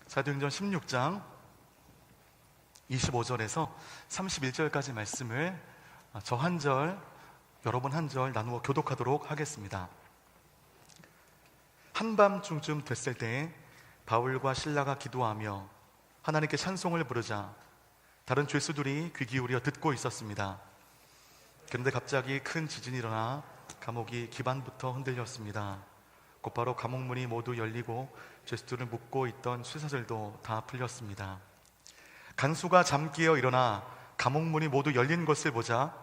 사도행전 16장 25절에서 31절까지 말씀을 저 한 절, 여러분 한 절 나누어 교독하도록 하겠습니다. 한밤중쯤 됐을 때에 바울과 실라가 기도하며 하나님께 찬송을 부르자 다른 죄수들이 귀 기울여 듣고 있었습니다. 그런데 갑자기 큰 지진이 일어나 감옥이 기반부터 흔들렸습니다. 곧바로 감옥문이 모두 열리고 죄수들을 묶고 있던 쇠사슬도 다 풀렸습니다. 간수가 잠기어 일어나 감옥문이 모두 열린 것을 보자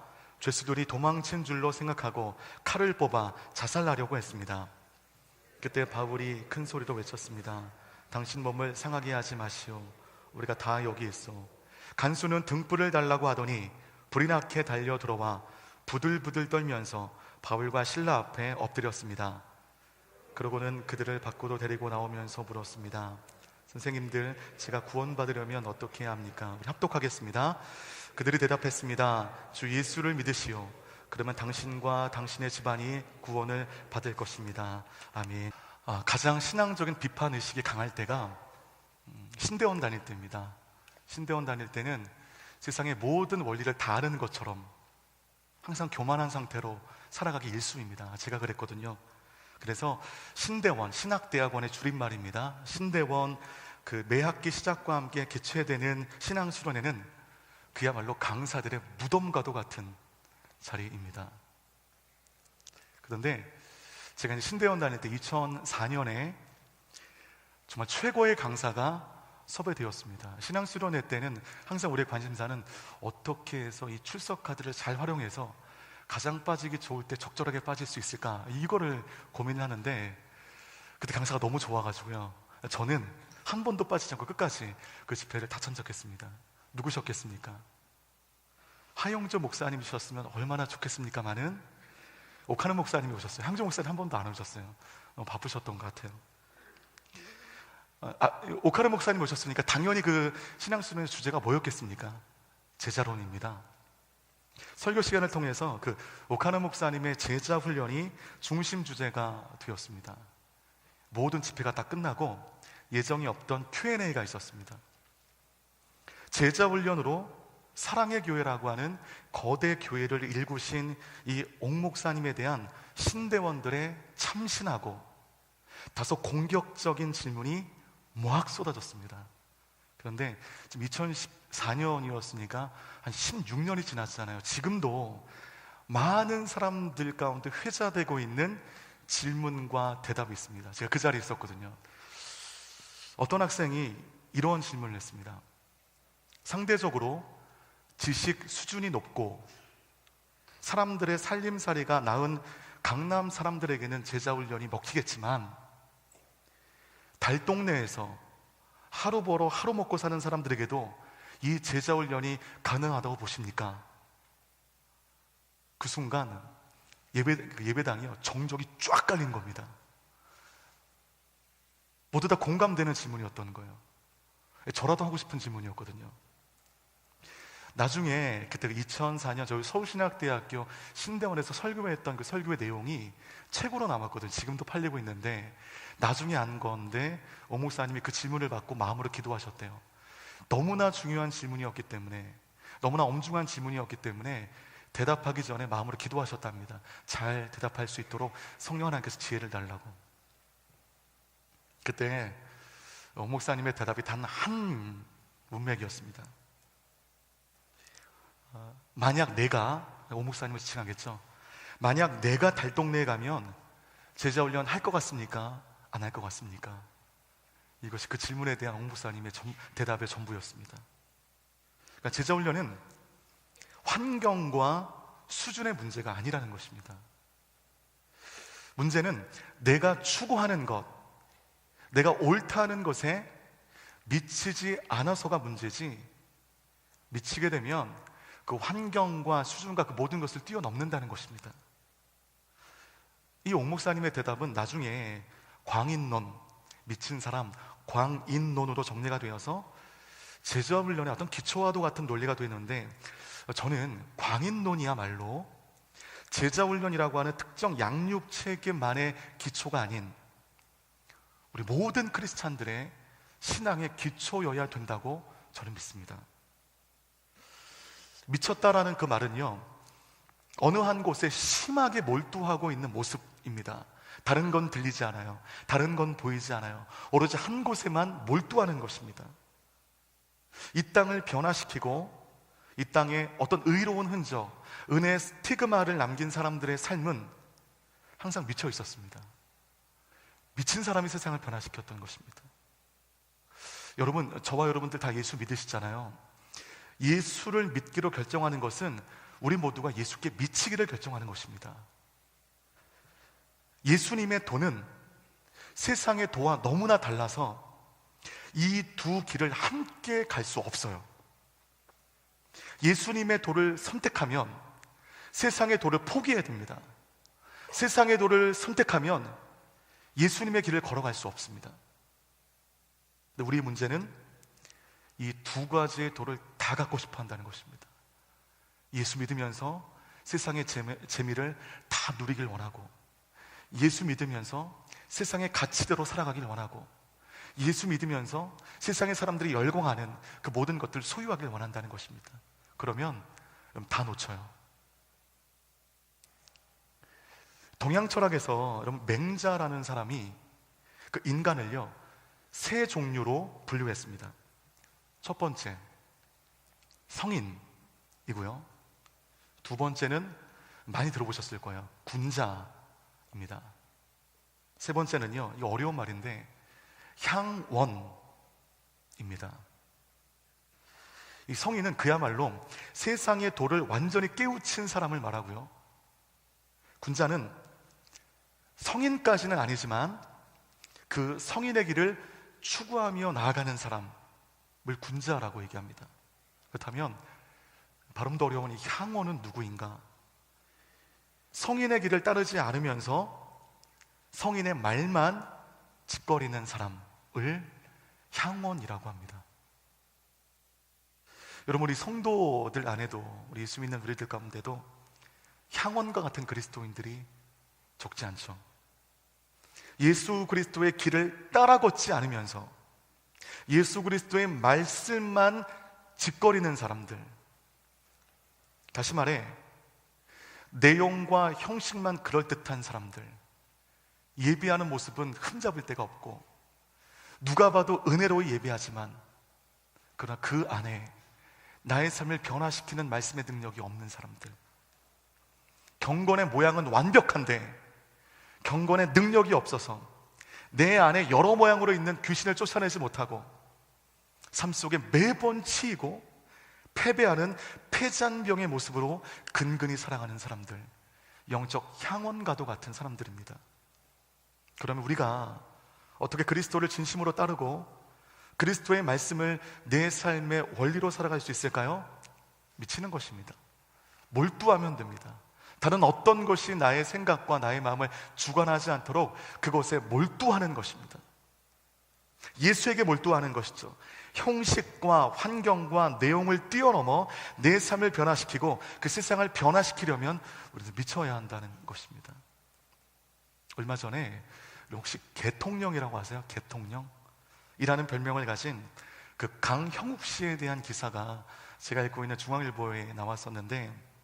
죄수들이 도망친 줄로 생각하고 칼을 뽑아 자살하려고 했습니다. 그때 바울이 큰 소리로 외쳤습니다. 당신 몸을 상하게 하지 마시오. 우리가 다 여기 있어. 간수는 등불을 달라고 하더니 불이 나게 달려 들어와 부들부들 떨면서 바울과 실라 앞에 엎드렸습니다. 그러고는 그들을 밖으로 데리고 나오면서 물었습니다. 선생님들, 제가 구원받으려면 어떻게 해야 합니까? 우리 합독하겠습니다. 그들이 대답했습니다. 주 예수를 믿으시오. 그러면 당신과 당신의 집안이 구원을 받을 것입니다. 아멘. 가장 신앙적인 비판의식이 강할 때가 신대원 다닐 때입니다. 신대원 다닐 때는 세상의 모든 원리를 다 아는 것처럼 항상 교만한 상태로 살아가기 일쑤입니다. 제가 그랬거든요. 그래서 신대원, 신학대학원의 줄임말입니다. 신대원, 매 학기 시작과 함께 개최되는 신앙수련회는 그야말로 강사들의 무덤과도 같은 자리입니다. 그런데 제가 신대원 다닐 때 2004년에 정말 최고의 강사가 섭외되었습니다. 신앙수련회 때는 항상 우리의 관심사는 어떻게 해서 이 출석 카드를 잘 활용해서 가장 빠지기 좋을 때 적절하게 빠질 수 있을까, 이거를 고민하는데 그때 강사가 너무 좋아가지고요, 저는 한 번도 빠지지 않고 끝까지 그 집회를 다 참석했습니다. 누구셨겠습니까? 하영조 목사님이셨으면 얼마나 좋겠습니까마는 오카노 목사님이 오셨어요. 향조 목사님 한 번도 안 오셨어요. 너무 바쁘셨던 것 같아요. 오카노 목사님 오셨으니까 당연히 그 신앙수련의 주제가 뭐였겠습니까? 제자론입니다. 설교 시간을 통해서 그 오카노 목사님의 제자 훈련이 중심 주제가 되었습니다. 모든 집회가 다 끝나고 예정이 없던 Q&A가 있었습니다. 제자 훈련으로 사랑의 교회라고 하는 거대 교회를 일구신 이 옥 목사님에 대한 신대원들의 참신하고 다소 공격적인 질문이 막 쏟아졌습니다. 그런데 지금 2014년이었으니까 한 16년이 지났잖아요. 지금도 많은 사람들 가운데 회자되고 있는 질문과 대답이 있습니다. 제가 그 자리에 있었거든요. 어떤 학생이 이런 질문을 했습니다. 상대적으로 지식 수준이 높고 사람들의 살림살이가 나은 강남 사람들에게는 제자훈련이 먹히겠지만 달동네에서 하루 벌어 하루 먹고 사는 사람들에게도 이 제자훈련이 가능하다고 보십니까? 그 순간 예배당이요, 정적이 쫙 깔린 겁니다. 모두 다 공감되는 질문이었던 거예요. 저라도 하고 싶은 질문이었거든요. 나중에 그때 2004년 저희 서울신학대학교 신대원에서 설교했던 그 설교의 내용이 책으로 남았거든요. 지금도 팔리고 있는데 나중에 안 건데 오 목사님이 그 질문을 받고 마음으로 기도하셨대요. 너무나 중요한 질문이었기 때문에, 너무나 엄중한 질문이었기 때문에 대답하기 전에 마음으로 기도하셨답니다. 잘 대답할 수 있도록 성령 하나님께서 지혜를 달라고. 그때 오 목사님의 대답이 단 한 문맥이었습니다. 만약 내가, 오 목사님을 지칭하겠죠, 만약 내가 달동네에 가면 제자훈련 할 것 같습니까? 안 할 것 같습니까? 이것이 그 질문에 대한 오 목사님의 대답의 전부였습니다. 그러니까 제자훈련은 환경과 수준의 문제가 아니라는 것입니다. 문제는 내가 추구하는 것, 내가 옳다는 것에 미치지 않아서가 문제지, 미치게 되면 그 환경과 수준과 그 모든 것을 뛰어넘는다는 것입니다. 이 옥 목사님의 대답은 나중에 광인론, 미친 사람, 광인론으로 정리가 되어서 제자훈련의 어떤 기초와도 같은 논리가 되는데, 저는 광인론이야말로 제자훈련이라고 하는 특정 양육체계만의 기초가 아닌 우리 모든 크리스찬들의 신앙의 기초여야 된다고 저는 믿습니다. 미쳤다라는 그 말은요, 어느 한 곳에 심하게 몰두하고 있는 모습입니다. 다른 건 들리지 않아요. 다른 건 보이지 않아요. 오로지 한 곳에만 몰두하는 것입니다. 이 땅을 변화시키고 이 땅에 어떤 의로운 흔적, 은혜의 스티그마를 남긴 사람들의 삶은 항상 미쳐 있었습니다. 미친 사람이 세상을 변화시켰던 것입니다. 여러분, 저와 여러분들 다 예수 믿으시잖아요. 예수를 믿기로 결정하는 것은 우리 모두가 예수께 미치기를 결정하는 것입니다. 예수님의 도는 세상의 도와 너무나 달라서 이 두 길을 함께 갈 수 없어요. 예수님의 도를 선택하면 세상의 도를 포기해야 됩니다. 세상의 도를 선택하면 예수님의 길을 걸어갈 수 없습니다. 근데 우리의 문제는 이 두 가지의 도를 다 갖고 싶어 한다는 것입니다. 예수 믿으면서 세상의 재미를 다 누리길 원하고, 예수 믿으면서 세상의 가치대로 살아가길 원하고, 예수 믿으면서 세상의 사람들이 열광하는 그 모든 것들을 소유하길 원한다는 것입니다. 그러면 다 놓쳐요. 동양 철학에서 여러분, 맹자라는 사람이 그 인간을요 세 종류로 분류했습니다. 첫 번째, 성인이고요. 두 번째는 많이 들어보셨을 거예요. 군자입니다. 세 번째는요, 이거 어려운 말인데 향원입니다. 이 성인은 그야말로 세상의 도를 완전히 깨우친 사람을 말하고요. 군자는 성인까지는 아니지만 그 성인의 길을 추구하며 나아가는 사람을 군자라고 얘기합니다. 그렇다면 발음도 어려운 이 향원은 누구인가? 성인의 길을 따르지 않으면서 성인의 말만 짓거리는 사람을 향원이라고 합니다. 여러분, 우리 성도들 안에도, 우리 예수 믿는 우리들 가운데도 향원과 같은 그리스도인들이 적지 않죠. 예수 그리스도의 길을 따라 걷지 않으면서 예수 그리스도의 말씀만 짓거리는 사람들, 다시 말해 내용과 형식만 그럴듯한 사람들, 예배하는 모습은 흠잡을 데가 없고 누가 봐도 은혜로이 예배하지만 그러나 그 안에 나의 삶을 변화시키는 말씀의 능력이 없는 사람들, 경건의 모양은 완벽한데 경건의 능력이 없어서 내 안에 여러 모양으로 있는 귀신을 쫓아내지 못하고 삶 속에 매번 치이고 패배하는 패잔병의 모습으로 근근히 살아가는 사람들, 영적 향원과도 같은 사람들입니다. 그러면 우리가 어떻게 그리스도를 진심으로 따르고 그리스도의 말씀을 내 삶의 원리로 살아갈 수 있을까요? 미치는 것입니다. 몰두하면 됩니다. 다른 어떤 것이 나의 생각과 나의 마음을 주관하지 않도록 그것에 몰두하는 것입니다. 예수에게 몰두하는 것이죠. 형식과 환경과 내용을 뛰어넘어 내 삶을 변화시키고 그 세상을 변화시키려면 우리는 미쳐야 한다는 것입니다. 얼마 전에 혹시 개통령이라고 아세요? 개통령이라는 별명을 가진 그 강형욱 씨에 대한 기사가 제가 읽고 있는 중앙일보에 나왔었는데,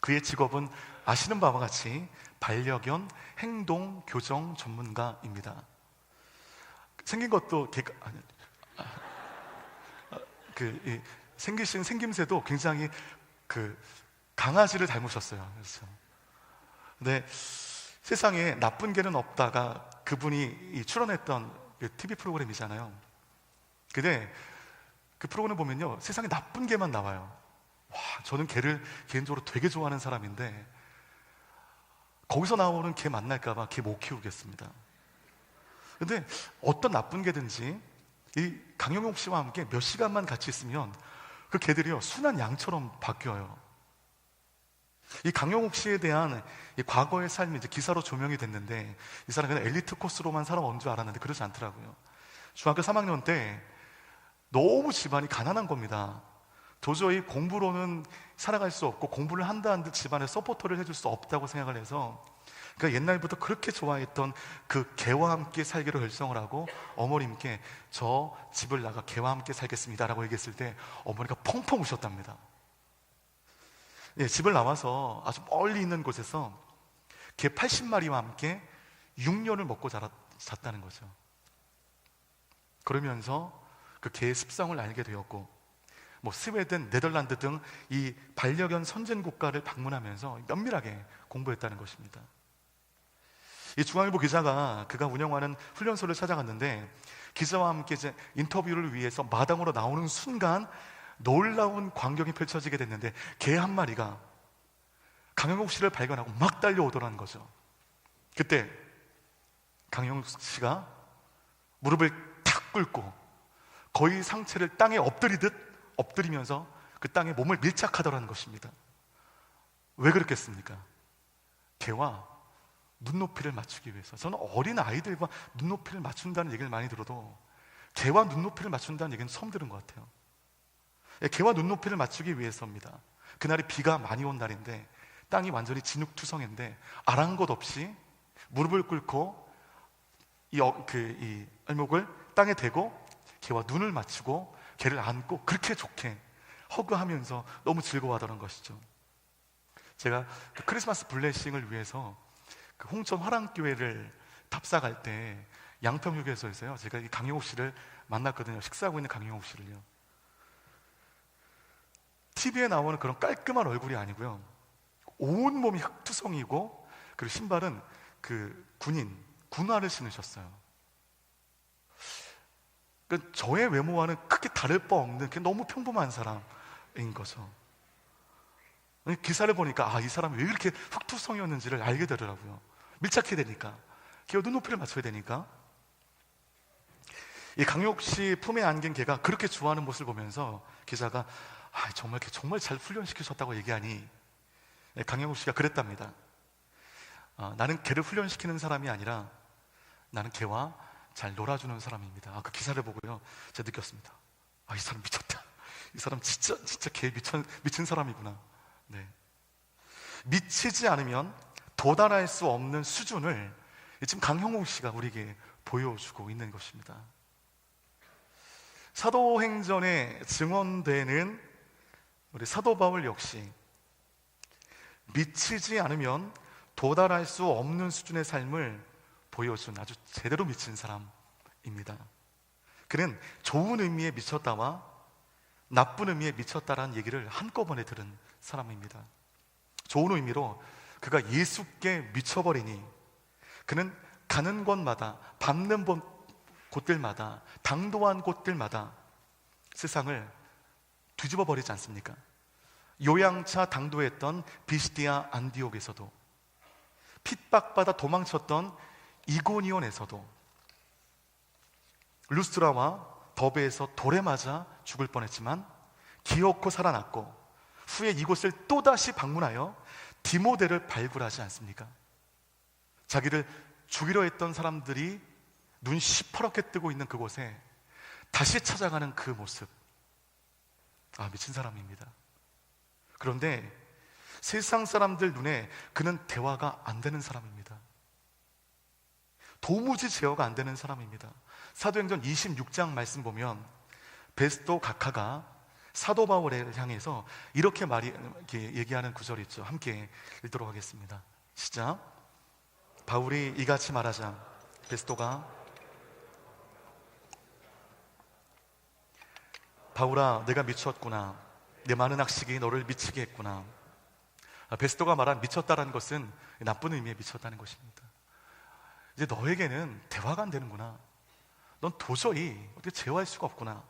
그의 직업은 아시는 바와 같이 반려견 행동 교정 전문가입니다. 생긴 것도 생기신 생김새도 굉장히 그 강아지를 닮으셨어요. 그래서 근데 세상에 나쁜 개는 없다가 그분이 출연했던 TV 프로그램이잖아요. 근데 그 프로그램 보면요, 세상에 나쁜 개만 나와요. 와, 저는 개를 개인적으로 되게 좋아하는 사람인데 거기서 나오는 개 만날까봐 개 못 키우겠습니다. 근데 어떤 나쁜 개든지 이 강용욱 씨와 함께 몇 시간만 같이 있으면 그 개들이요 순한 양처럼 바뀌어요. 이 강용욱 씨에 대한 이 과거의 삶이 이제 기사로 조명이 됐는데, 이 사람은 그냥 엘리트 코스로만 살아온 줄 알았는데 그러지 않더라고요. 중학교 3학년 때 너무 집안이 가난한 겁니다. 도저히 공부로는 살아갈 수 없고 공부를 한다는 듯 집안에 서포터를 해줄 수 없다고 생각을 해서 그러니까 옛날부터 그렇게 좋아했던 그 개와 함께 살기로 결정을 하고 어머님께 저 집을 나가 개와 함께 살겠습니다 라고 얘기했을 때 어머니가 펑펑 우셨답니다. 예, 집을 나와서 아주 멀리 있는 곳에서 개 80마리와 함께 6년을 먹고 잤다는 거죠. 그러면서 그 개의 습성을 알게 되었고, 스웨덴, 네덜란드 등 이 반려견 선진 국가를 방문하면서 면밀하게 공부했다는 것입니다. 이 중앙일보 기자가 그가 운영하는 훈련소를 찾아갔는데 기자와 함께 이제 인터뷰를 위해서 마당으로 나오는 순간 놀라운 광경이 펼쳐지게 됐는데 개 한 마리가 강영욱 씨를 발견하고 막 달려오더라는 거죠. 그때 강영욱 씨가 무릎을 탁 꿇고 거의 상체를 땅에 엎드리면서 그 땅에 몸을 밀착하더라는 것입니다. 왜 그랬겠습니까? 개와 눈높이를 맞추기 위해서. 저는 어린 아이들과 눈높이를 맞춘다는 얘기를 많이 들어도 개와 눈높이를 맞춘다는 얘기는 처음 들은 것 같아요. 개와 눈높이를 맞추기 위해서입니다. 그날이 비가 많이 온 날인데 땅이 완전히 진흙투성인데 아랑곳 없이 무릎을 꿇고 이 알목을 땅에 대고 개와 눈을 맞추고 개를 안고 그렇게 좋게 허그하면서 너무 즐거워하더란 것이죠. 제가 그 크리스마스 블레싱을 위해서 그 홍천 화랑교회를 답사갈 때 양평휴게소에서요 제가 이 강영욱 씨를 만났거든요. 식사하고 있는 강영욱 씨를요. TV에 나오는 그런 깔끔한 얼굴이 아니고요, 온몸이 흙투성이고, 그리고 신발은 그 군화를 신으셨어요. 그러니까 저의 외모와는 크게 다를 바 없는 너무 평범한 사람인 거죠. 기사를 보니까 이 사람이 왜 이렇게 흙투성이었는지를 알게 되더라고요. 밀착해야 되니까, 개와 눈높이를 맞춰야 되니까. 이 강혁 씨 품에 안긴 개가 그렇게 좋아하는 모습을 보면서 기자가 정말 개 정말 잘 훈련시키셨다고 얘기하니 강영욱 씨가 그랬답니다. 나는 개를 훈련시키는 사람이 아니라 나는 개와 잘 놀아주는 사람입니다. 그 기사를 보고요 제가 느꼈습니다. 이 사람 미쳤다. 이 사람 진짜 개 미친 사람이구나. 네. 미치지 않으면 도달할 수 없는 수준을 지금 강형욱 씨가 우리에게 보여주고 있는 것입니다. 사도행전에 증언되는 우리 사도 바울 역시 미치지 않으면 도달할 수 없는 수준의 삶을 보여준 아주 제대로 미친 사람입니다. 그는 좋은 의미에 미쳤다와 나쁜 의미에 미쳤다라는 얘기를 한꺼번에 들은 사람입니다. 좋은 의미로 그가 예수께 미쳐버리니 그는 가는 곳마다, 밟는 곳들마다, 당도한 곳들마다 세상을 뒤집어 버리지 않습니까? 요양차 당도했던 비시디아 안디옥에서도, 핍박받아 도망쳤던 이고니온에서도, 루스트라와 더베에서 돌에 맞아 죽을 뻔했지만 기어코 살아났고, 후에 이곳을 또다시 방문하여 디모데를 발굴하지 않습니까? 자기를 죽이려 했던 사람들이 눈 시퍼렇게 뜨고 있는 그곳에 다시 찾아가는 그 모습, 미친 사람입니다. 그런데 세상 사람들 눈에 그는 대화가 안 되는 사람입니다. 도무지 제어가 안 되는 사람입니다. 사도행전 26장 말씀 보면 베스도 각하가 사도 바울을 향해서 이렇게 얘기하는 구절이 있죠. 함께 읽도록 하겠습니다. 시작. 바울이 이같이 말하자 베스도가 바울아 내가 미쳤구나. 내 많은 학식이 너를 미치게 했구나. 베스도가 말한 미쳤다라는 것은 나쁜 의미에 미쳤다는 것입니다. 이제 너에게는 대화가 안 되는구나. 넌 도저히 어떻게 제어할 수가 없구나.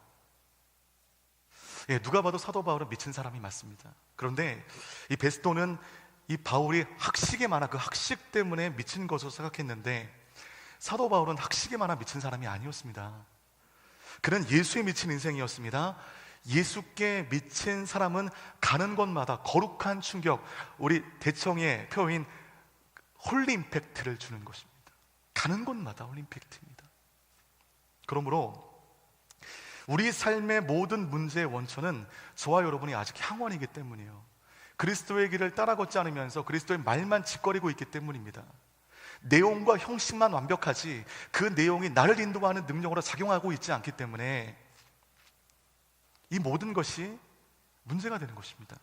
누가 봐도 사도 바울은 미친 사람이 맞습니다. 그런데 이 베스도는 이 바울이 학식에 많아 그 학식 때문에 미친 것으로 생각했는데 사도 바울은 학식에 많아 미친 사람이 아니었습니다. 그는 예수에 미친 인생이었습니다. 예수께 미친 사람은 가는 곳마다 거룩한 충격, 우리 대청의 표현인 홀리 임팩트를 주는 것입니다. 가는 곳마다 홀리 임팩트입니다. 그러므로 우리 삶의 모든 문제의 원천은 저와 여러분이 아직 향원이기 때문이에요. 그리스도의 길을 따라 걷지 않으면서 그리스도의 말만 짓거리고 있기 때문입니다. 내용과 형식만 완벽하지 그 내용이 나를 인도하는 능력으로 작용하고 있지 않기 때문에 이 모든 것이 문제가 되는 것입니다.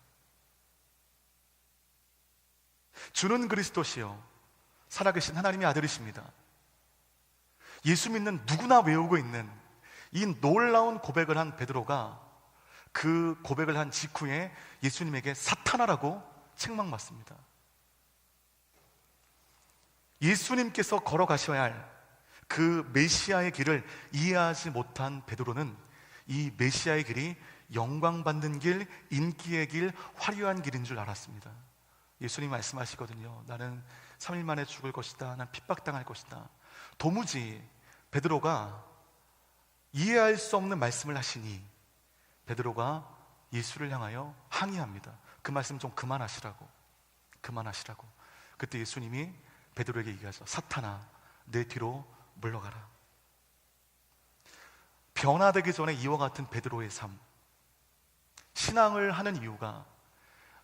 주는 그리스도시요 살아계신 하나님의 아들이십니다. 예수 믿는 누구나 외우고 있는 이 놀라운 고백을 한 베드로가 그 고백을 한 직후에 예수님에게 사탄아라고 책망받습니다. 예수님께서 걸어가셔야 할 그 메시아의 길을 이해하지 못한 베드로는 이 메시아의 길이 영광받는 길, 인기의 길, 화려한 길인 줄 알았습니다. 예수님 말씀하시거든요. 나는 3일 만에 죽을 것이다. 난 핍박당할 것이다. 도무지 베드로가 이해할 수 없는 말씀을 하시니 베드로가 예수를 향하여 항의합니다. 그 말씀 좀 그만하시라고. 그때 예수님이 베드로에게 얘기하죠. 사탄아, 내 뒤로 물러가라. 변화되기 전에 이와 같은 베드로의 삶, 신앙을 하는 이유가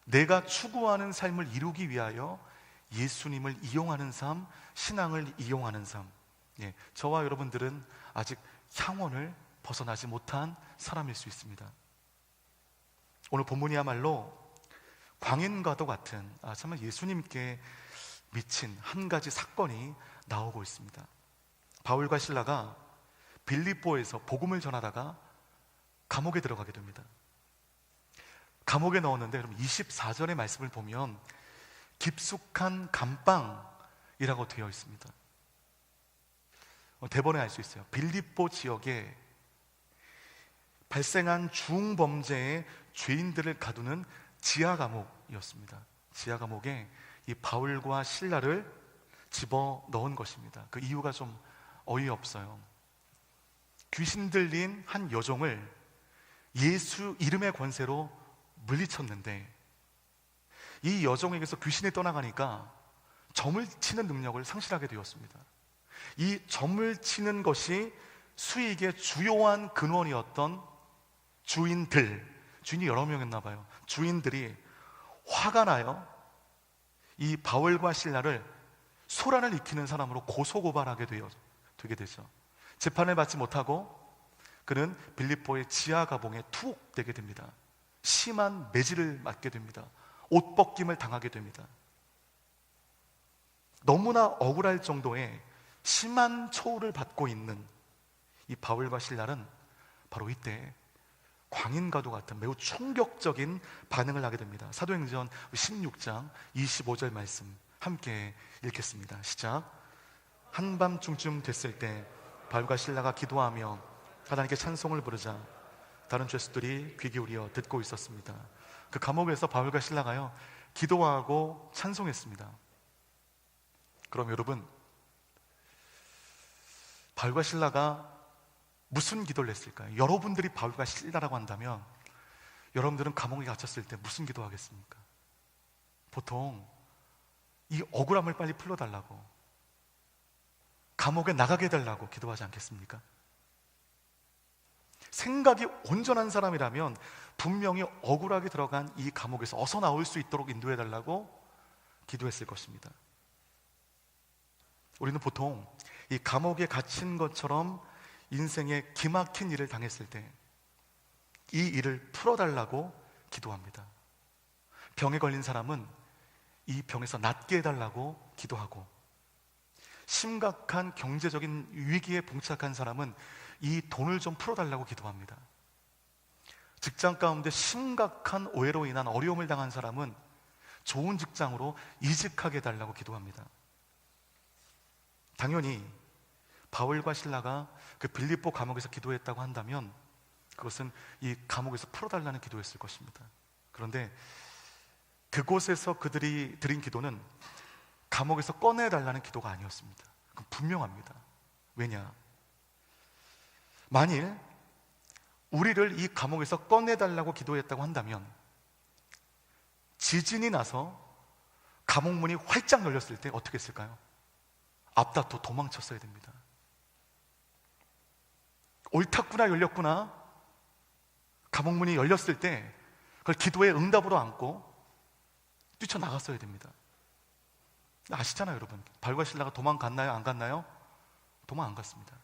내가 추구하는 삶을 이루기 위하여 예수님을 이용하는 삶, 신앙을 이용하는 삶. 저와 여러분들은 아직 향원을 벗어나지 못한 사람일 수 있습니다. 오늘 본문이야말로 광인과도 같은 정말 예수님께 미친 한 가지 사건이 나오고 있습니다. 바울과 실라가 빌립보에서 복음을 전하다가 감옥에 들어가게 됩니다. 감옥에 넣었는데 여러분 24절의 말씀을 보면 깊숙한 감방이라고 되어 있습니다. 대본에 알 수 있어요. 빌립보 지역에 발생한 중범죄의 죄인들을 가두는 지하 감옥이었습니다. 지하 감옥에 이 바울과 실라를 집어 넣은 것입니다. 그 이유가 좀 어이없어요. 귀신 들린 한 여종을 예수 이름의 권세로 물리쳤는데 이 여종에게서 귀신이 떠나가니까 점을 치는 능력을 상실하게 되었습니다. 이 점을 치는 것이 수익의 주요한 근원이었던 주인이 여러 명이었나 봐요. 주인들이 화가 나요. 이 바울과 실라를 소란을 일으키는 사람으로 고소고발하게 되게 되죠. 재판을 받지 못하고 그는 빌립보의 지하 감옥에 투옥되게 됩니다. 심한 매질을 맞게 됩니다. 옷 벗김을 당하게 됩니다. 너무나 억울할 정도의 심한 처우를 받고 있는 이 바울과 실라는 바로 이때 광인과도 같은 매우 충격적인 반응을 하게 됩니다. 사도행전 16장 25절 말씀 함께 읽겠습니다. 시작. 한밤중쯤 됐을 때 바울과 실라가 기도하며 하나님께 찬송을 부르자 다른 죄수들이 귀 기울여 듣고 있었습니다. 그 감옥에서 바울과 실라가요 기도하고 찬송했습니다. 그럼 여러분, 바울과 실라가 무슨 기도를 했을까요? 여러분들이 바울과 실라라고 한다면 여러분들은 감옥에 갇혔을 때 무슨 기도하겠습니까? 보통 이 억울함을 빨리 풀어달라고, 감옥에 나가게 해달라고 기도하지 않겠습니까? 생각이 온전한 사람이라면 분명히 억울하게 들어간 이 감옥에서 어서 나올 수 있도록 인도해달라고 기도했을 것입니다. 우리는 보통 이 감옥에 갇힌 것처럼 인생에 기막힌 일을 당했을 때 이 일을 풀어달라고 기도합니다. 병에 걸린 사람은 이 병에서 낫게 해달라고 기도하고, 심각한 경제적인 위기에 봉착한 사람은 이 돈을 좀 풀어달라고 기도합니다. 직장 가운데 심각한 오해로 인한 어려움을 당한 사람은 좋은 직장으로 이직하게 해달라고 기도합니다. 당연히 바울과 실라가 그 빌립보 감옥에서 기도했다고 한다면 그것은 이 감옥에서 풀어달라는 기도였을 것입니다. 그런데 그곳에서 그들이 드린 기도는 감옥에서 꺼내달라는 기도가 아니었습니다. 그건 분명합니다. 왜냐? 만일 우리를 이 감옥에서 꺼내달라고 기도했다고 한다면 지진이 나서 감옥문이 활짝 열렸을 때 어떻게 했을까요? 앞다퉈 도망쳤어야 됩니다. 옳았구나, 열렸구나, 감옥문이 열렸을 때 그걸 기도의 응답으로 안고 뛰쳐나갔어야 됩니다. 아시잖아요, 여러분. 바울과 실라가 도망갔나요? 안 갔나요? 도망 안 갔습니다.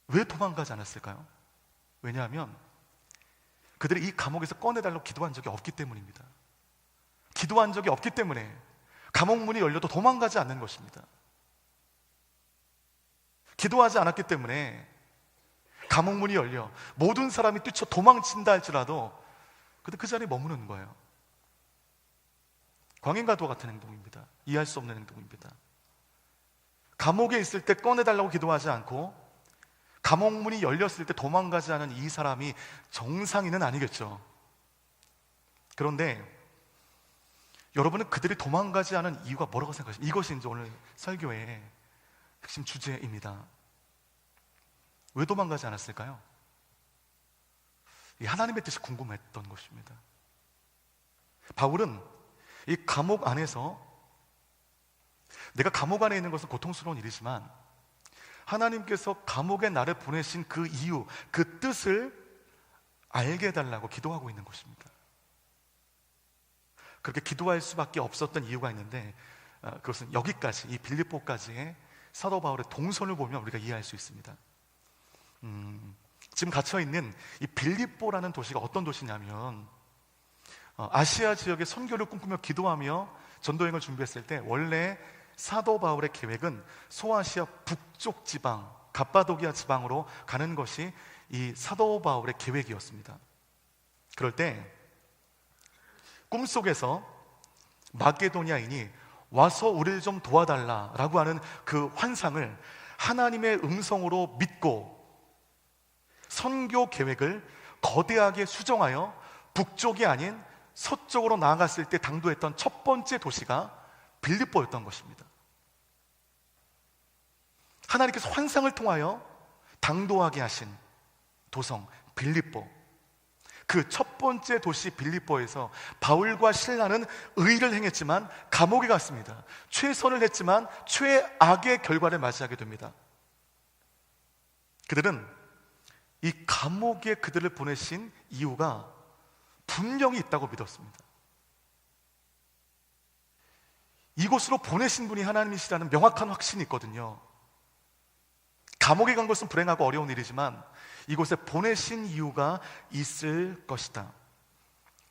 왜 도망가지 않았을까요? 왜냐하면 그들이 이 감옥에서 꺼내달라고 기도한 적이 없기 때문입니다. 기도한 적이 없기 때문에 감옥 문이 열려도 도망가지 않는 것입니다. 기도하지 않았기 때문에 감옥 문이 열려 모든 사람이 뛰쳐 도망친다 할지라도 근데 그 자리에 머무는 거예요. 광인가도 같은 행동입니다. 이해할 수 없는 행동입니다. 감옥에 있을 때 꺼내달라고 기도하지 않고 감옥 문이 열렸을 때 도망가지 않은 이 사람이 정상인은 아니겠죠. 그런데 여러분은 그들이 도망가지 않은 이유가 뭐라고 생각하십니까? 이것이 이제 오늘 설교의 핵심 주제입니다. 왜 도망가지 않았을까요? 이 하나님의 뜻이 궁금했던 것입니다. 바울은 이 감옥 안에서 내가 감옥 안에 있는 것은 고통스러운 일이지만 하나님께서 감옥에 나를 보내신 그 이유, 그 뜻을 알게 해달라고 기도하고 있는 것입니다. 그렇게 기도할 수밖에 없었던 이유가 있는데 그것은 여기까지, 이 빌립보까지의 사도 바울의 동선을 보면 우리가 이해할 수 있습니다. 지금 갇혀있는 이 빌립보라는 도시가 어떤 도시냐면 아시아 지역의 선교를 꿈꾸며 기도하며 전도여행을 준비했을 때 원래 사도 바울의 계획은 소아시아 북쪽 지방, 갑바도기아 지방으로 가는 것이 이 사도 바울의 계획이었습니다. 그럴 때 꿈속에서 마게도니아인이 와서 우리를 좀 도와달라라고 하는 그 환상을 하나님의 음성으로 믿고 선교 계획을 거대하게 수정하여 북쪽이 아닌 서쪽으로 나아갔을 때 당도했던 첫 번째 도시가 빌립보였던 것입니다. 하나님께서 환상을 통하여 당도하게 하신 도성 빌립보, 그 첫 번째 도시 빌립보에서 바울과 실라는 의를 행했지만 감옥에 갔습니다. 최선을 했지만 최악의 결과를 맞이하게 됩니다. 그들은 이 감옥에 그들을 보내신 이유가 분명히 있다고 믿었습니다. 이곳으로 보내신 분이 하나님이시라는 명확한 확신이 있거든요. 감옥에 간 것은 불행하고 어려운 일이지만 이곳에 보내신 이유가 있을 것이다.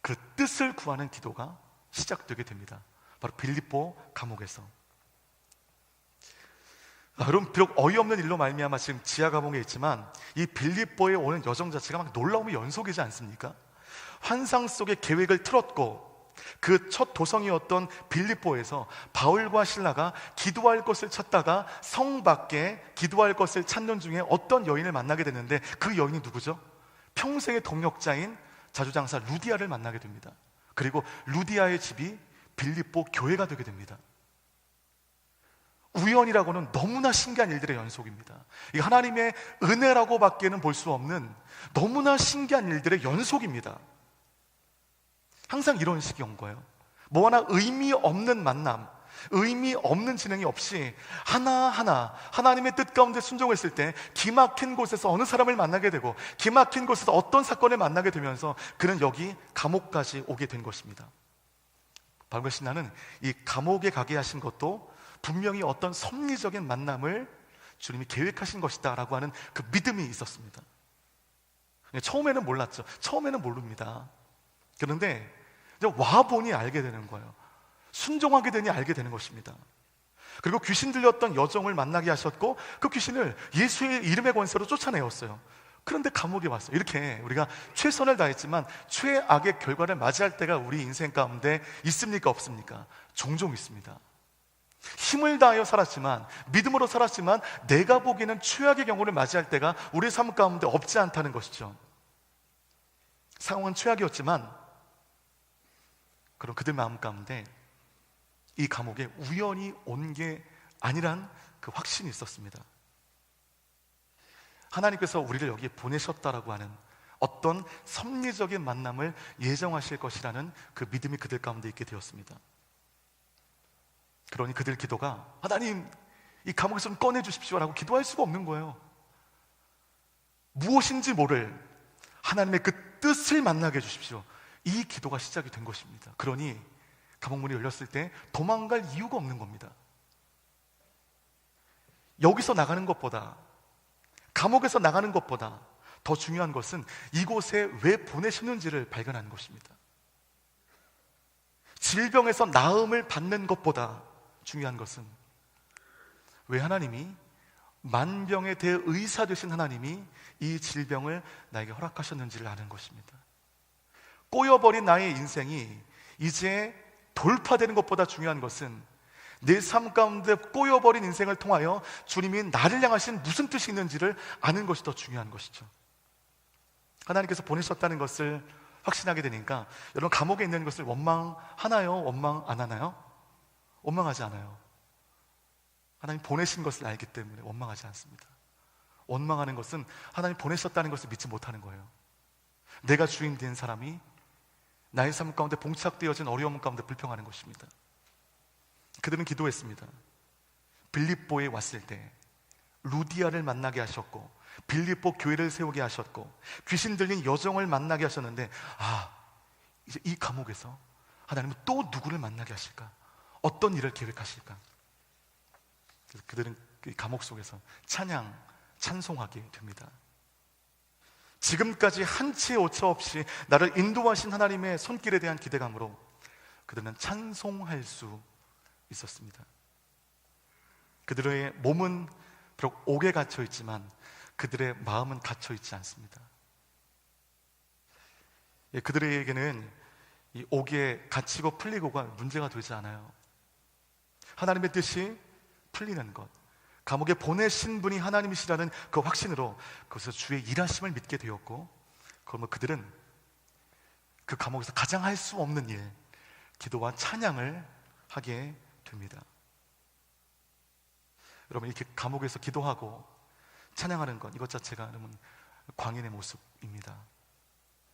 그 뜻을 구하는 기도가 시작되게 됩니다. 바로 빌립보 감옥에서. 여러분, 비록 어이없는 일로 말미암아 지금 지하 감옥에 있지만 이 빌립보에 오는 여정 자체가 막 놀라움의 연속이지 않습니까? 환상 속의 계획을 틀었고 그 첫 도성이었던 빌립보에서 바울과 실라가 기도할 것을 찾다가 성 밖에 기도할 것을 찾는 중에 어떤 여인을 만나게 됐는데 그 여인이 누구죠? 평생의 동역자인 자주장사 루디아를 만나게 됩니다. 그리고 루디아의 집이 빌립보 교회가 되게 됩니다. 우연이라고는 너무나 신기한 일들의 연속입니다. 이 하나님의 은혜라고 밖에는 볼 수 없는 너무나 신기한 일들의 연속입니다. 항상 이런 식이 온 거예요. 뭐 하나 의미 없는 만남, 의미 없는 진행이 없이 하나하나 하나님의 뜻 가운데 순종했을 때 기막힌 곳에서 어느 사람을 만나게 되고 기막힌 곳에서 어떤 사건을 만나게 되면서 그는 여기 감옥까지 오게 된 것입니다. 바울과 실라는 이 감옥에 가게 하신 것도 분명히 어떤 섭리적인 만남을 주님이 계획하신 것이다 라고 하는 그 믿음이 있었습니다. 처음에는 몰랐죠. 처음에는 모릅니다. 그런데 이제 와보니 알게 되는 거예요. 순종하게 되니 알게 되는 것입니다. 그리고 귀신 들렸던 여종을 만나게 하셨고 그 귀신을 예수의 이름의 권세로 쫓아내었어요. 그런데 감옥에 왔어요. 이렇게 우리가 최선을 다했지만 최악의 결과를 맞이할 때가 우리 인생 가운데 있습니까? 없습니까? 종종 있습니다. 힘을 다하여 살았지만, 믿음으로 살았지만 내가 보기에는 최악의 경우를 맞이할 때가 우리 삶 가운데 없지 않다는 것이죠. 상황은 최악이었지만 그럼 그들 마음 가운데 이 감옥에 우연히 온 게 아니란 그 확신이 있었습니다. 하나님께서 우리를 여기에 보내셨다라고 하는 어떤 섭리적인 만남을 예정하실 것이라는 그 믿음이 그들 가운데 있게 되었습니다. 그러니 그들 기도가 하나님 이 감옥에서 좀 꺼내주십시오 라고 기도할 수가 없는 거예요. 무엇인지 모를 하나님의 그 뜻을 만나게 해주십시오. 이 기도가 시작이 된 것입니다. 그러니 감옥문이 열렸을 때 도망갈 이유가 없는 겁니다. 여기서 나가는 것보다, 감옥에서 나가는 것보다 더 중요한 것은 이곳에 왜 보내셨는지를 발견하는 것입니다. 질병에서 나음을 받는 것보다 중요한 것은 왜 하나님이, 만병의 대의사 되신 하나님이 이 질병을 나에게 허락하셨는지를 아는 것입니다. 꼬여버린 나의 인생이 이제 돌파되는 것보다 중요한 것은 내 삶 가운데 꼬여버린 인생을 통하여 주님이 나를 향하신 무슨 뜻이 있는지를 아는 것이 더 중요한 것이죠. 하나님께서 보내셨다는 것을 확신하게 되니까 여러분, 감옥에 있는 것을 원망하나요? 원망 안 하나요? 원망하지 않아요. 하나님 보내신 것을 알기 때문에 원망하지 않습니다. 원망하는 것은 하나님 보내셨다는 것을 믿지 못하는 거예요. 내가 주인 된 사람이 나의 삶 가운데 봉착되어진 어려움 가운데 불평하는 것입니다. 그들은 기도했습니다. 빌립보에 왔을 때 루디아를 만나게 하셨고, 빌립보 교회를 세우게 하셨고, 귀신 들린 여종을 만나게 하셨는데, 이제 이 감옥에서 하나님은 또 누구를 만나게 하실까? 어떤 일을 계획하실까? 그래서 그들은 그 감옥 속에서 찬송하게 됩니다. 지금까지 한치의 오차 없이 나를 인도하신 하나님의 손길에 대한 기대감으로 그들은 찬송할 수 있었습니다. 그들의 몸은 비록 옥에 갇혀 있지만 그들의 마음은 갇혀 있지 않습니다. 그들에게는 이 옥에 갇히고 풀리고가 문제가 되지 않아요. 하나님의 뜻이 풀리는 것, 감옥에 보내신 분이 하나님이시라는 그 확신으로 거기서 주의 일하심을 믿게 되었고, 그러면 그들은 그 감옥에서 가장 할 수 없는 일, 기도와 찬양을 하게 됩니다. 여러분, 이렇게 감옥에서 기도하고 찬양하는 것, 이것 자체가 여러분 광인의 모습입니다.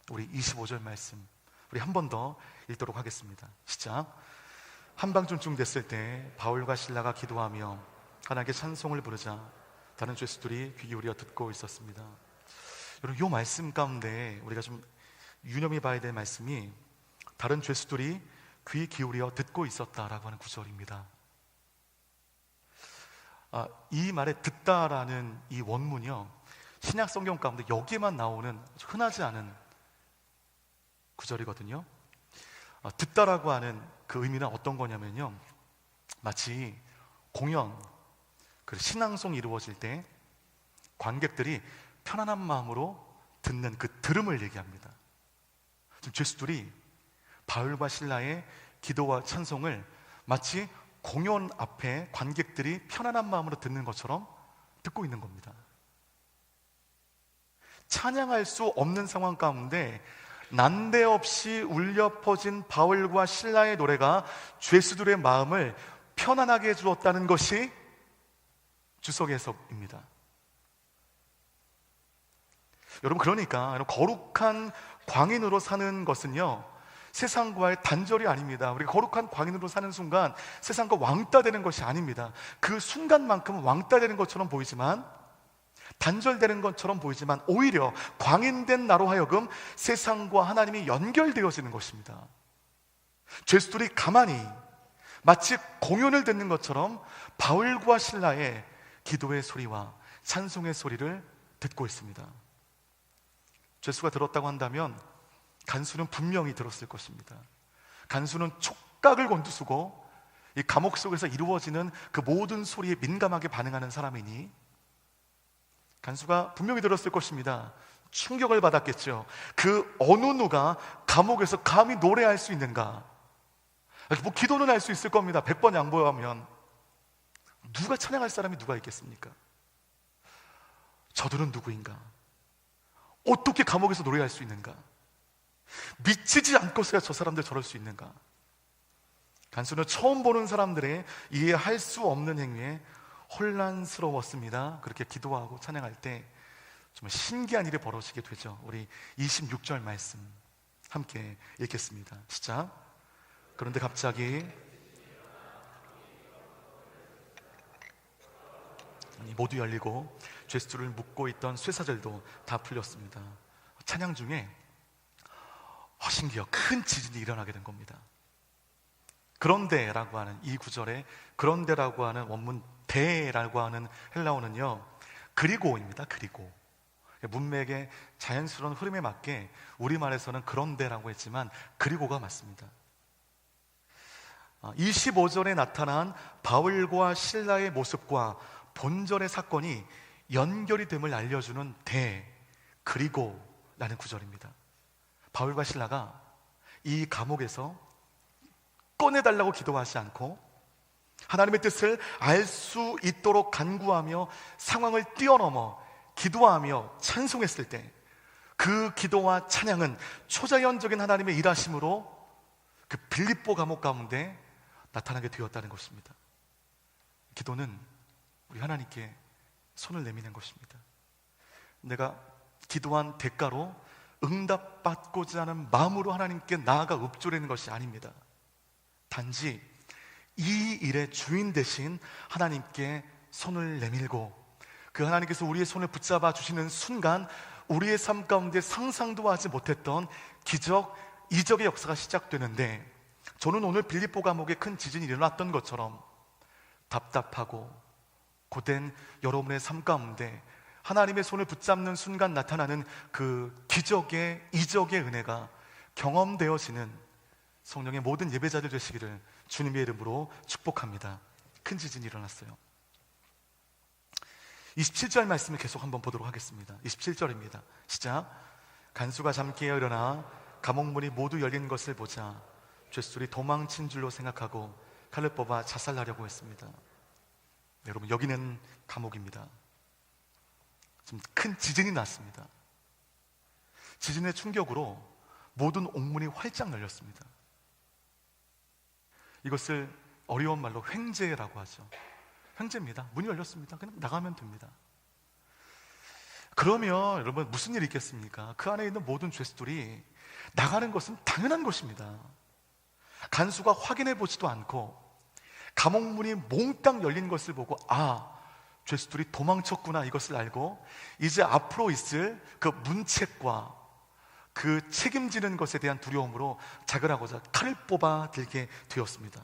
우리 25절 말씀 우리 한 번 더 읽도록 하겠습니다. 시작. 한밤중쯤 됐을 때 바울과 실라가 기도하며 하나님께 찬송을 부르자 다른 죄수들이 귀 기울여 듣고 있었습니다. 여러분, 이 말씀 가운데 우리가 좀 유념해 봐야 될 말씀이 다른 죄수들이 귀 기울여 듣고 있었다라고 하는 구절입니다. 이 말에 듣다라는 이 원문이요, 신약 성경 가운데 여기에만 나오는 흔하지 않은 구절이거든요. 듣다라고 하는 그 의미는 어떤 거냐면요, 마치 공연, 신앙송이 이루어질 때 관객들이 편안한 마음으로 듣는 그 들음을 얘기합니다. 지금 죄수들이 바울과 실라의 기도와 찬송을 마치 공연 앞에 관객들이 편안한 마음으로 듣는 것처럼 듣고 있는 겁니다. 찬양할 수 없는 상황 가운데 난데없이 울려 퍼진 바울과 실라의 노래가 죄수들의 마음을 편안하게 해주었다는 것이 주석 해석입니다. 여러분, 그러니까 거룩한 광인으로 사는 것은요, 세상과의 단절이 아닙니다. 우리가 거룩한 광인으로 사는 순간 세상과 왕따 되는 것이 아닙니다. 그 순간만큼은 왕따 되는 것처럼 보이지만, 단절되는 것처럼 보이지만, 오히려 광인된 나로 하여금 세상과 하나님이 연결되어지는 것입니다. 죄수들이 가만히 마치 공연을 듣는 것처럼 바울과 실라의 기도의 소리와 찬송의 소리를 듣고 있습니다. 죄수가 들었다고 한다면 간수는 분명히 들었을 것입니다. 간수는 촉각을 곤두쓰고 이 감옥 속에서 이루어지는 그 모든 소리에 민감하게 반응하는 사람이니 간수가 분명히 들었을 것입니다. 충격을 받았겠죠. 그 어느 누가 감옥에서 감히 노래할 수 있는가? 뭐 기도는 할 수 있을 겁니다. 100번 양보하면. 누가 찬양할 사람이 누가 있겠습니까? 저들은 누구인가? 어떻게 감옥에서 노래할 수 있는가? 미치지 않고서야 저 사람들 저럴 수 있는가? 간수는 처음 보는 사람들의 이해할 수 없는 행위에 혼란스러웠습니다. 그렇게 기도하고 찬양할 때 정말 신기한 일이 벌어지게 되죠. 우리 26절 말씀 함께 읽겠습니다. 시작. 그런데 갑자기 모두 열리고 죄수들을 묶고 있던 쇠사슬도 다 풀렸습니다. 찬양 중에 신기해요. 큰 지진이 일어나게 된 겁니다. 그런데라고 하는 이 구절에 그런데라고 하는 원문 대라고 하는 헬라어는요, 그리고입니다. 그리고. 문맥의 자연스러운 흐름에 맞게 우리말에서는 그런데라고 했지만 그리고가 맞습니다. 25절에 나타난 바울과 실라의 모습과 본절의 사건이 연결이 됨을 알려주는 그리고라는 구절입니다. 바울과 실라가 이 감옥에서 꺼내달라고 기도하지 않고 하나님의 뜻을 알 수 있도록 간구하며 상황을 뛰어넘어 기도하며 찬송했을 때 그 기도와 찬양은 초자연적인 하나님의 일하심으로 그 빌립보 감옥 가운데 나타나게 되었다는 것입니다. 기도는 우리 하나님께 손을 내미는 것입니다. 내가 기도한 대가로 응답받고자 하는 마음으로 하나님께 나아가 읊조리는 것이 아닙니다. 단지 이 일의 주인 대신 하나님께 손을 내밀고 그 하나님께서 우리의 손을 붙잡아 주시는 순간 우리의 삶 가운데 상상도 하지 못했던 기적, 이적의 역사가 시작되는데, 저는 오늘 빌립보 감옥에 큰 지진이 일어났던 것처럼 답답하고 고된 여러분의 삶 가운데 하나님의 손을 붙잡는 순간 나타나는 그 기적의, 이적의 은혜가 경험되어지는 성령의 모든 예배자들 되시기를 주님의 이름으로 축복합니다. 큰 지진이 일어났어요. 27절 말씀을 계속 한번 보도록 하겠습니다. 27절입니다. 시작. 간수가 잠 깨어 일어나 감옥문이 모두 열린 것을 보자 죄수들이 도망친 줄로 생각하고 칼을 뽑아 자살하려고 했습니다. 네, 여러분, 여기는 감옥입니다. 좀 큰 지진이 났습니다. 지진의 충격으로 모든 옥문이 활짝 열렸습니다. 이것을 어려운 말로 횡재라고 하죠. 횡재입니다. 문이 열렸습니다. 그냥 나가면 됩니다. 그러면 여러분, 무슨 일이 있겠습니까? 그 안에 있는 모든 죄수들이 나가는 것은 당연한 것입니다. 간수가 확인해 보지도 않고 감옥문이 몽땅 열린 것을 보고 죄수들이 도망쳤구나, 이것을 알고 이제 앞으로 있을 그 문책과 그 책임지는 것에 대한 두려움으로 자결하고자 칼을 뽑아 들게 되었습니다.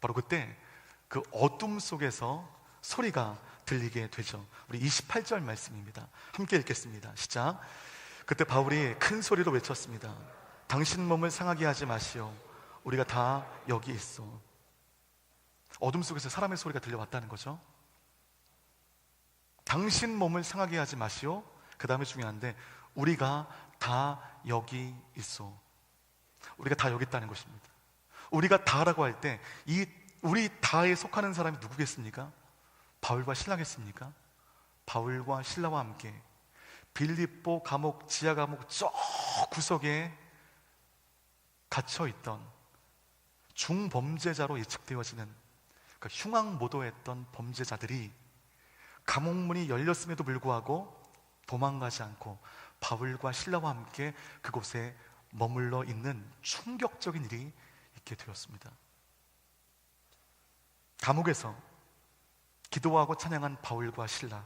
바로 그때 그 어둠 속에서 소리가 들리게 되죠. 우리 28절 말씀입니다. 함께 읽겠습니다. 시작. 그때 바울이 큰 소리로 외쳤습니다. 당신 몸을 상하게 하지 마시오. 우리가 다 여기 있어. 어둠 속에서 사람의 소리가 들려왔다는 거죠. 당신 몸을 상하게 하지 마시오. 그 다음에 중요한데, 우리가 다 여기 있어. 우리가 다 여기 있다는 것입니다. 우리가 다라고 할 때 이 우리 다에 속하는 사람이 누구겠습니까? 바울과 신라겠습니까? 바울과 신라와 함께 빌립보 감옥, 지하 감옥 저 구석에 갇혀있던 중범죄자로 예측되어지는 그 흉악모도했던 범죄자들이 감옥문이 열렸음에도 불구하고 도망가지 않고 바울과 신라와 함께 그곳에 머물러 있는 충격적인 일이 있게 되었습니다. 감옥에서 기도하고 찬양한 바울과 신라,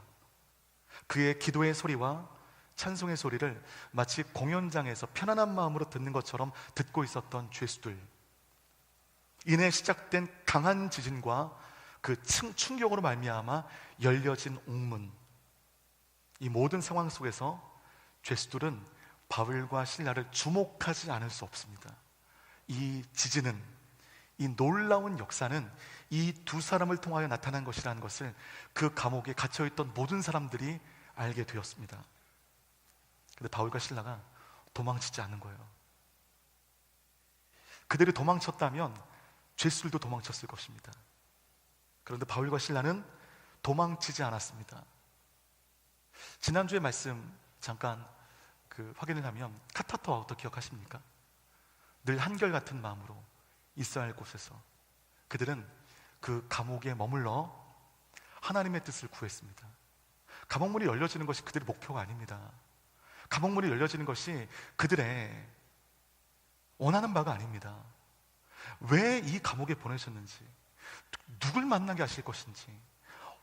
그의 기도의 소리와 찬송의 소리를 마치 공연장에서 편안한 마음으로 듣는 것처럼 듣고 있었던 죄수들, 이내 시작된 강한 지진과 그 충격으로 말미암아 열려진 옥문, 이 모든 상황 속에서 죄수들은 바울과 신라를 주목하지 않을 수 없습니다. 이 지진은, 이 놀라운 역사는 이 두 사람을 통하여 나타난 것이라는 것을 그 감옥에 갇혀있던 모든 사람들이 알게 되었습니다. 그런데 바울과 신라가 도망치지 않는 거예요. 그들이 도망쳤다면 죄수들도 도망쳤을 것입니다. 그런데 바울과 신라는 도망치지 않았습니다. 지난주의 말씀 잠깐 확인을 하면 카타토 아우터 기억하십니까? 늘 한결같은 마음으로 있어야 할 곳에서 그들은 그 감옥에 머물러 하나님의 뜻을 구했습니다. 감옥문이 열려지는 것이 그들의 목표가 아닙니다. 감옥문이 열려지는 것이 그들의 원하는 바가 아닙니다. 왜 이 감옥에 보내셨는지, 누굴 만나게 하실 것인지,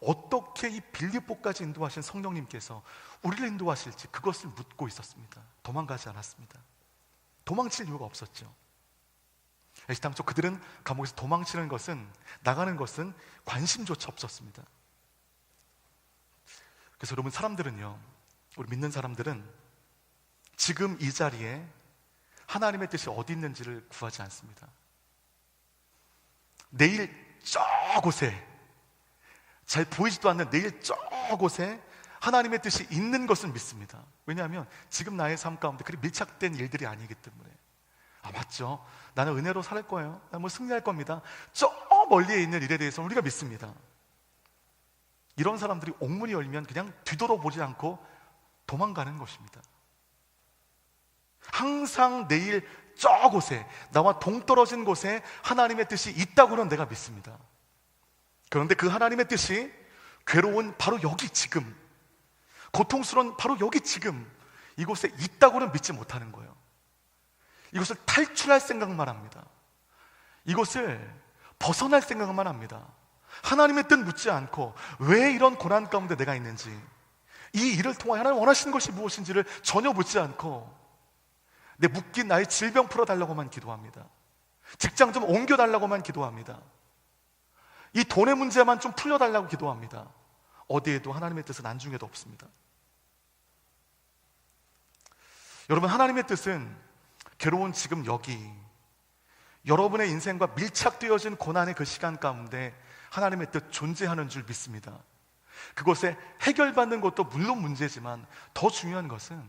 어떻게 이 빌립보까지 인도하신 성령님께서 우리를 인도하실지 그것을 묻고 있었습니다. 도망가지 않았습니다. 도망칠 이유가 없었죠. 애시당초 그들은 감옥에서 도망치는 것은, 나가는 것은 관심조차 없었습니다. 그래서 여러분, 사람들은요, 우리 믿는 사람들은 지금 이 자리에 하나님의 뜻이 어디 있는지를 구하지 않습니다. 내일 저곳에, 잘 보이지도 않는 내일 저곳에 하나님의 뜻이 있는 것을 믿습니다. 왜냐하면 지금 나의 삶 가운데 그리 밀착된 일들이 아니기 때문에. 맞죠? 나는 은혜로 살 거예요. 나는 뭐 승리할 겁니다. 저 멀리에 있는 일에 대해서 우리가 믿습니다. 이런 사람들이 옥문이 열면 그냥 뒤돌아보지 않고 도망가는 것입니다. 항상 내일 저곳에, 나와 동떨어진 곳에 하나님의 뜻이 있다고는 내가 믿습니다. 그런데 그 하나님의 뜻이 괴로운 바로 여기 지금, 고통스러운 바로 여기 지금 이곳에 있다고는 믿지 못하는 거예요. 이것을 탈출할 생각만 합니다. 이것을 벗어날 생각만 합니다. 하나님의 뜻 묻지 않고 왜 이런 고난 가운데 내가 있는지, 이 일을 통하여 하나님 원하시는 것이 무엇인지를 전혀 묻지 않고 내 묶인 나의 질병 풀어달라고만 기도합니다. 직장 좀 옮겨달라고만 기도합니다. 이 돈의 문제만 좀 풀려달라고 기도합니다. 어디에도 하나님의 뜻은 안중에도 없습니다. 여러분, 하나님의 뜻은 괴로운 지금 여기, 여러분의 인생과 밀착되어진 고난의 그 시간 가운데 하나님의 뜻 존재하는 줄 믿습니다. 그것에 해결받는 것도 물론 문제지만 더 중요한 것은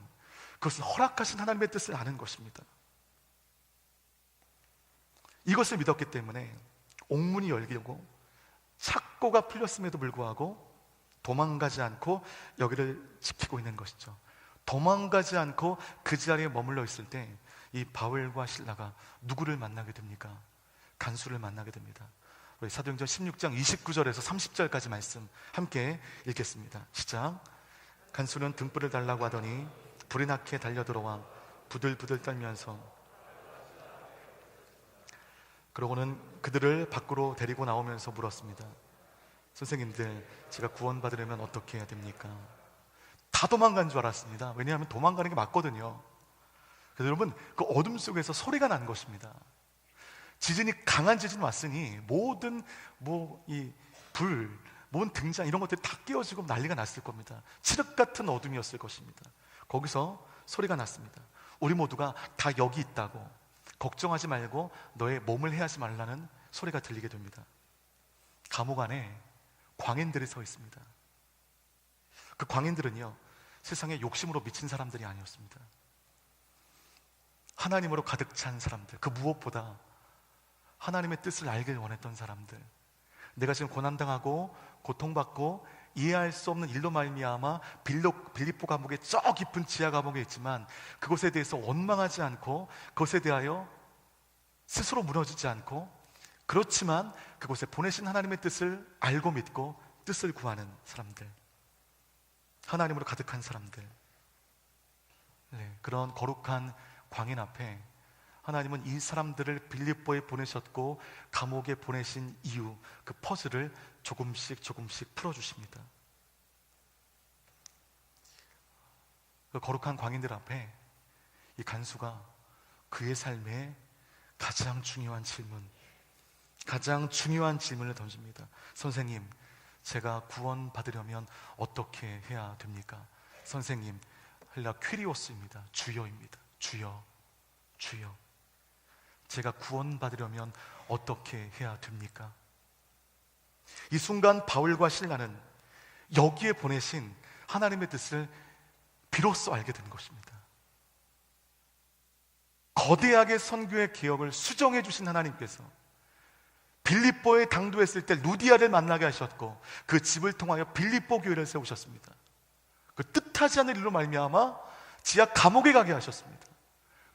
그것을 허락하신 하나님의 뜻을 아는 것입니다. 이것을 믿었기 때문에 옥문이 열리고 착고가 풀렸음에도 불구하고 도망가지 않고 여기를 지키고 있는 것이죠. 도망가지 않고 그 자리에 머물러 있을 때 이 바울과 실라가 누구를 만나게 됩니까? 간수를 만나게 됩니다. 우리 사도행전 16장 29절에서 30절까지 말씀 함께 읽겠습니다. 시작. 간수는 등불을 달라고 하더니 불이 나게 달려들어와 부들부들 떨면서, 그러고는 그들을 밖으로 데리고 나오면서 물었습니다. 선생님들, 제가 구원받으려면 어떻게 해야 됩니까? 다 도망간 줄 알았습니다. 왜냐하면 도망가는 게 맞거든요. 그래서 여러분, 그 어둠 속에서 소리가 난 것입니다. 지진이, 강한 지진이 왔으니 모든 이 불, 모든 등잔 이런 것들이 다 깨어지고 난리가 났을 겁니다. 칠흑 같은 어둠이었을 것입니다. 거기서 소리가 났습니다. 우리 모두가 다 여기 있다고, 걱정하지 말고 너의 몸을 해하지 말라는 소리가 들리게 됩니다. 감옥 안에 광인들이 서 있습니다. 그 광인들은요, 세상에 욕심으로 미친 사람들이 아니었습니다. 하나님으로 가득 찬 사람들, 그 무엇보다 하나님의 뜻을 알길 원했던 사람들, 내가 지금 고난당하고 고통받고 이해할 수 없는 일로 말미암아 빌립보 감옥의 저 깊은 지하 감옥에 있지만 그것에 대해서 원망하지 않고, 그것에 대하여 스스로 무너지지 않고, 그렇지만 그곳에 보내신 하나님의 뜻을 알고 믿고 뜻을 구하는 사람들, 하나님으로 가득한 사람들, 그런 거룩한 광인 앞에 하나님은 이 사람들을 빌립보에 보내셨고 감옥에 보내신 이유, 그 퍼즐을 조금씩 풀어주십니다. 그 거룩한 광인들 앞에 이 간수가 그의 삶에 가장 중요한 질문을 던집니다. 선생님, 제가 구원받으려면 어떻게 해야 됩니까? 선생님, 헬라 퀴리오스입니다. 주여입니다. 주여. 제가 구원받으려면 어떻게 해야 됩니까? 이 순간 바울과 실라는 여기에 보내신 하나님의 뜻을 비로소 알게 된 것입니다. 거대하게 선교의 개혁을 수정해 주신 하나님께서 빌립보에 당도했을 때 루디아를 만나게 하셨고 그 집을 통하여 빌립보 교회를 세우셨습니다. 그 뜻하지 않은 일로 말미암아 지하 감옥에 가게 하셨습니다.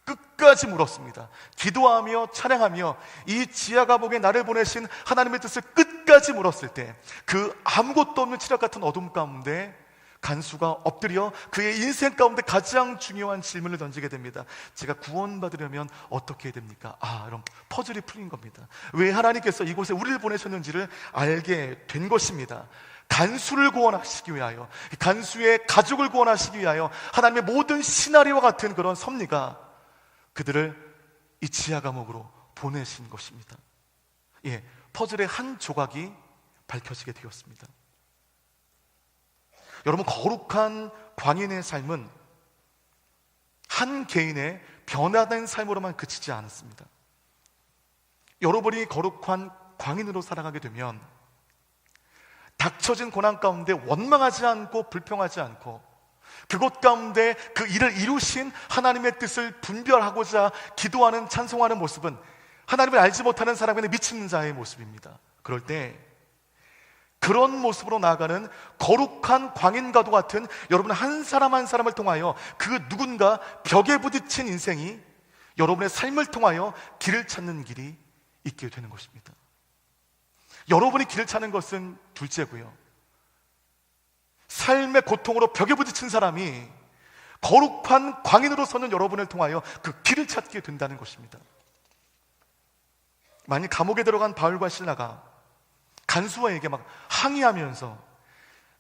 끝까지 물었습니다. 기도하며 찬양하며 이 지하 감옥에 나를 보내신 하나님의 뜻을 끝까지 물었을 때 그 아무것도 없는 칠흑 같은 어둠 가운데 간수가 엎드려 그의 인생 가운데 가장 중요한 질문을 던지게 됩니다. 제가 구원받으려면 어떻게 해야 됩니까? 그럼 퍼즐이 풀린 겁니다. 왜 하나님께서 이곳에 우리를 보내셨는지를 알게 된 것입니다. 간수를 구원하시기 위하여, 간수의 가족을 구원하시기 위하여 하나님의 모든 시나리오와 같은 그런 섭리가 그들을 이 지하 감옥으로 보내신 것입니다. 예, 퍼즐의 한 조각이 밝혀지게 되었습니다. 여러분, 거룩한 광인의 삶은 한 개인의 변화된 삶으로만 그치지 않았습니다. 여러분이 거룩한 광인으로 살아가게 되면 닥쳐진 고난 가운데 원망하지 않고 불평하지 않고 그곳 가운데 그 일을 이루신 하나님의 뜻을 분별하고자 기도하는, 찬송하는 모습은 하나님을 알지 못하는 사람에게 미치는 자의 모습입니다. 그럴 때 그런 모습으로 나아가는 거룩한 광인과도 같은 여러분 한 사람 한 사람을 통하여 그 누군가 벽에 부딪힌 인생이 여러분의 삶을 통하여 길을 찾는 길이 있게 되는 것입니다. 여러분이 길을 찾는 것은 둘째고요, 삶의 고통으로 벽에 부딪힌 사람이 거룩한 광인으로 서는 여러분을 통하여 그 길을 찾게 된다는 것입니다. 만약 감옥에 들어간 바울과 실라가 간수와에게 막 항의하면서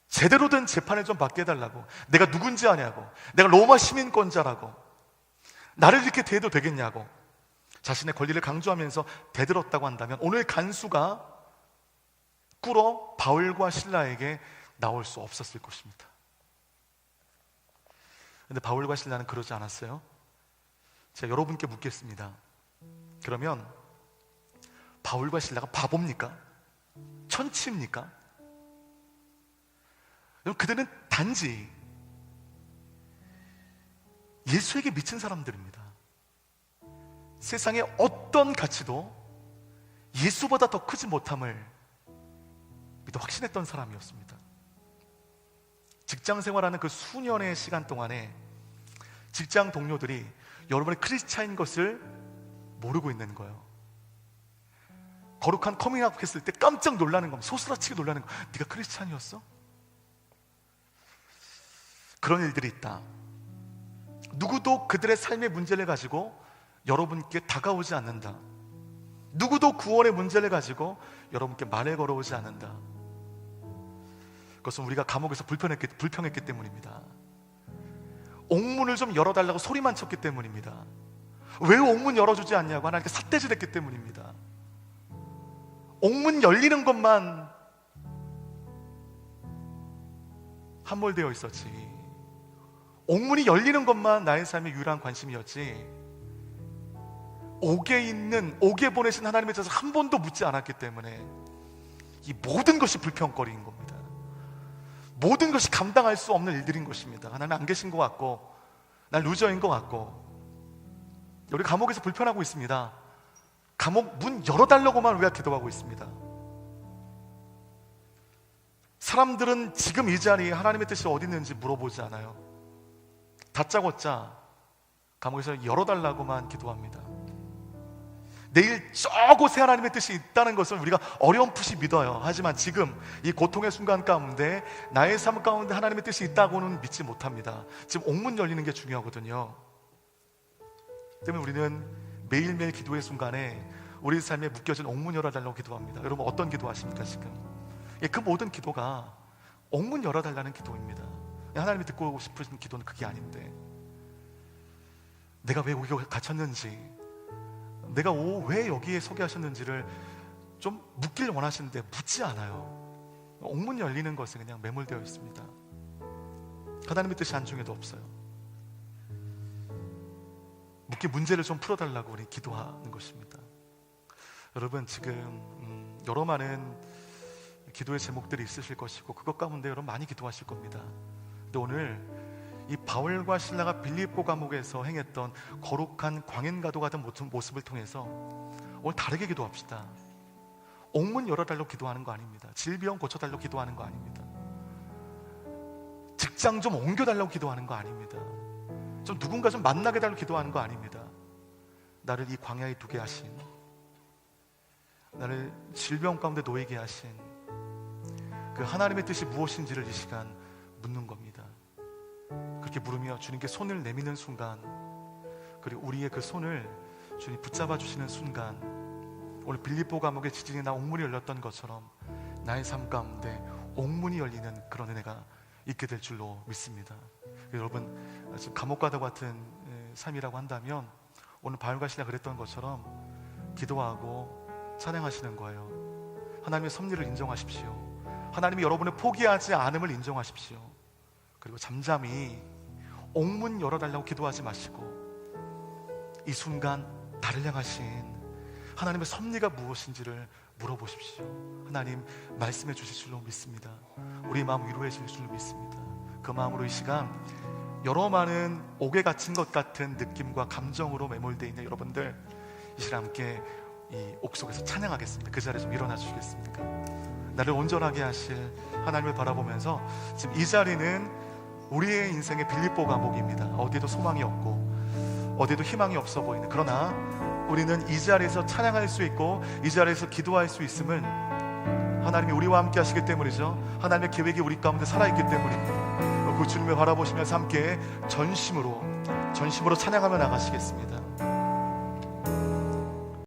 제대로 된 재판을 좀 받게 해달라고, 내가 누군지 아냐고, 내가 로마 시민권자라고, 나를 이렇게 대해도 되겠냐고 자신의 권리를 강조하면서 대들었다고 한다면 오늘 간수가 꿇어 바울과 실라에게 나올 수 없었을 것입니다. 그런데 바울과 실라는 그러지 않았어요. 제가 여러분께 묻겠습니다. 그러면 바울과 실라가 바보입니까? 천치입니까? 그들은 단지 예수에게 미친 사람들입니다. 세상의 어떤 가치도 예수보다 더 크지 못함을 믿어 확신했던 사람이었습니다. 직장 생활하는 그 수년의 시간 동안에 직장 동료들이 여러분의 크리스찬인 것을 모르고 있는 거예요. 거룩한 커밍아웃 했을 때 깜짝 놀라는 겁니다. 소스라치게 놀라는 거. 네가 크리스찬이었어? 그런 일들이 있다. 누구도 그들의 삶의 문제를 가지고 여러분께 다가오지 않는다. 누구도 구원의 문제를 가지고 여러분께 말을 걸어오지 않는다. 그것은 우리가 감옥에서 불평했기 때문입니다. 옥문을 좀 열어달라고 소리만 쳤기 때문입니다. 왜 옥문 열어주지 않냐고 하나님께 삿대질했기 때문입니다. 옥문 열리는 것만 함몰되어 있었지, 옥문이 열리는 것만 나의 삶의 유일한 관심이었지, 옥에 보내신 하나님에 대해서 한 번도 묻지 않았기 때문에 이 모든 것이 불평거리인 겁니다. 모든 것이 감당할 수 없는 일들인 것입니다. 하나님 안 계신 것 같고, 난 루저인 것 같고, 우리 감옥에서 불편하고 있습니다. 감옥 문 열어달라고만 우리가 기도하고 있습니다. 사람들은 지금 이 자리에 하나님의 뜻이 어디 있는지 물어보지 않아요. 다짜고짜 감옥에서 열어달라고만 기도합니다. 내일 저곳에 하나님의 뜻이 있다는 것을 우리가 어렴풋이 믿어요. 하지만 지금 이 고통의 순간 가운데 나의 삶 가운데 하나님의 뜻이 있다고는 믿지 못합니다. 지금 옥문 열리는 게 중요하거든요. 때문에 우리는 매일매일 기도의 순간에 우리 삶에 묶여진 옥문 열어달라고 기도합니다. 여러분 어떤 기도하십니까 지금? 그 모든 기도가 옥문 열어달라는 기도입니다. 하나님이 듣고 싶으신 기도는 그게 아닌데, 내가 왜 여기 갇혔는지, 내가 왜 여기에 서게 하셨는지를 좀 묻길 원하시는데 묻지 않아요. 옥문 열리는 것에 그냥 매몰되어 있습니다. 하나님의 뜻이 안중에도 없어요. 묻기 문제를 좀 풀어달라고 우리 기도하는 것입니다. 여러분 지금 여러 많은 기도의 제목들이 있으실 것이고 그것 가운데 여러분 많이 기도하실 겁니다. 근데 오늘 이 바울과 실라가 빌립보 감옥에서 행했던 거룩한 광인과도 같은 모습을 통해서 오늘 다르게 기도합시다. 옥문 열어달라고 기도하는 거 아닙니다. 질병 고쳐달라고 기도하는 거 아닙니다. 직장 좀 옮겨달라고 기도하는 거 아닙니다. 좀 누군가 좀 만나게 달라고 기도하는 거 아닙니다. 나를 이 광야에 두게 하신, 나를 질병 가운데 놓이게 하신 그 하나님의 뜻이 무엇인지를 이 시간 묻는 겁니다. 그렇게 물으며 주님께 손을 내미는 순간, 그리고 우리의 그 손을 주님 붙잡아 주시는 순간, 오늘 빌립보 감옥의 지진이나 옥문이 열렸던 것처럼 나의 삶 가운데 옥문이 열리는 그런 은혜가 있게 될 줄로 믿습니다. 여러분 지금 감옥과도 같은 삶이라고 한다면 오늘 바울과 실라 그랬던 것처럼 기도하고 찬양하시는 거예요. 하나님의 섭리를 인정하십시오. 하나님이 여러분을 포기하지 않음을 인정하십시오. 그리고 잠잠히 옥문 열어달라고 기도하지 마시고 이 순간 나를 향하신 하나님의 섭리가 무엇인지를 물어보십시오. 하나님 말씀해 주실 줄로 믿습니다. 우리 마음 위로해 주실 줄로 믿습니다. 그 마음으로 이 시간 여러 많은 옥에 갇힌 것 같은 느낌과 감정으로 매몰되어 있는 여러분들, 이 시간 함께 이 옥 속에서 찬양하겠습니다. 그 자리에 좀 일어나 주시겠습니까? 나를 온전하게 하실 하나님을 바라보면서 지금 이 자리는 우리의 인생의 빌립보 감옥입니다. 어디에도 소망이 없고 어디에도 희망이 없어 보이는, 그러나 우리는 이 자리에서 찬양할 수 있고 이 자리에서 기도할 수 있음은 하나님이 우리와 함께 하시기 때문이죠. 하나님의 계획이 우리 가운데 살아있기 때문입니다. 그 주님을 바라보시면서 함께 전심으로 찬양하며 나가시겠습니다.